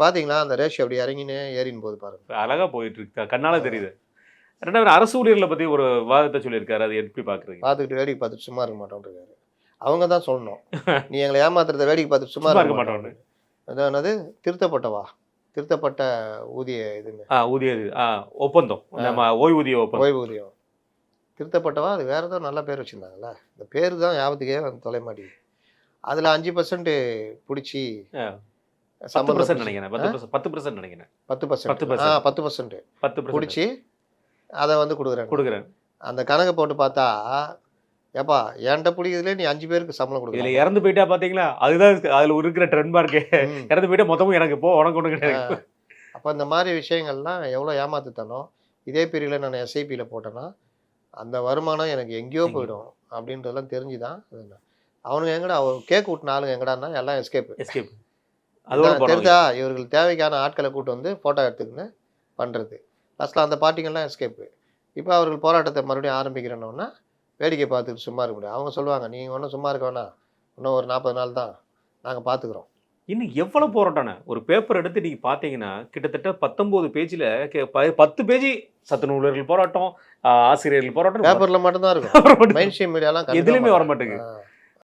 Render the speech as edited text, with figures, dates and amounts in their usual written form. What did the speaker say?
பார்த்தீங்களா அந்த ரேஷியோ அப்படி இறங்கினே ஏறின்னு போகுது பாருங்க. அழகா போயிட்டு இருக்கு, கண்ணால தெரியுது. ரெண்டாவது அரசு ஊழியர்களை பத்தி ஒரு வாதத்தை சொல்லியிருக்காரு, அது எப்படி பாக்குறீங்க? பார்த்துக்கிட்டு வேடிக்கை பார்த்துட்டு சும்மா இருக்க மாட்டோம்ன்றாரு. அவங்க தான் சொல்லணும், நீ எங்களை ஏமாத்துறத வேடிக்கை பார்த்துட்டு சும்மா இருக்க மாட்டோம்னு. அதாவது திருத்தப்பட்ட ஊதிய இதுங்க, ஊதிய ஒப்பந்தம், நம்ம ஓய்வூதிய ஒப்பந்தம். ஓய்வூதியம் திருத்தப்பட்டவா, அது வேற ஏதோ நல்ல பேர் வச்சிருந்தாங்கல்ல, இந்த பேர் தான் ஞாபகத்துக்கே தொலை மாட்டேங்குது. அதில் 5% பிடிச்சி 10% நினைக்கிறேன், 10% நினைக்கிறேன், 10% பிடிச்சி அதை வந்து கொடுக்குறேன். அந்த கணக்கை போட்டு பார்த்தா, ஏப்பா என்கிட்ட பிடிக்கிறதுல நீ 5 பேருக்கு சம்பளம் கொடுக்குற. இதில் இறந்து போயிட்டா பார்த்தீங்களா, அதுதான் அதில் இருக்கிற ட்ரெண்ட் மார்க்கே. இறந்து போயிட்டா மொத்தமும் எனக்கு போ, உனக்கு ஒன்று கிடையாது. அப்போ இந்த மாதிரி விஷயங்கள்லாம் எவ்வளோ ஏமாத்துத்தனம். இதே பீரியடில் நான் எஸ்ஐபியில் போட்டேன்னா அந்த வருமானம் எனக்கு எங்கேயோ போயிடும் அப்படின்றதெல்லாம் தெரிஞ்சு தான். அவனுங்க எங்கடா கேக் விட்டு ஆளுங்க எங்கடான்னா எல்லாம் எஸ்கேப். அதுதான் தெரிஞ்சா இவர்கள் தேவைக்கான ஆட்களை கூட்டு வந்து ஃபோட்டோ எடுத்துக்கின்னு பண்ணுறது. லாஸ்ட்டில் அந்த பார்ட்டிங்கெல்லாம் எஸ்கேப்பு. இப்போ அவர்கள் போராட்டத்தை மறுபடியும் ஆரம்பிக்கிறேன்னொன்னா வேடிக்கை பார்த்துட்டு சும்மா இருக்க முடியாது. அவங்க சொல்லுவாங்க, நீங்கள் ஒன்றும் சும்மா இருக்க வேணாம், இன்னும் ஒரு 40 நாள் தான் நாங்கள் பார்த்துக்குறோம். இன்னும் எவ்வளோ போராட்டம்னா, ஒரு பேப்பர் எடுத்து நீங்கள் பார்த்தீங்கன்னா கிட்டத்தட்ட 19 பேஜில் 10 பேஜ் சத்துணவுலர்கள் போராட்டம், ஆசிரியர்கள் போராட்டம் பேப்பரில் மட்டும்தான் இருக்கும். மெயின் ஸ்ட்ரீம் மீடியாலாம் எதுலையுமே வர மாட்டேங்குது.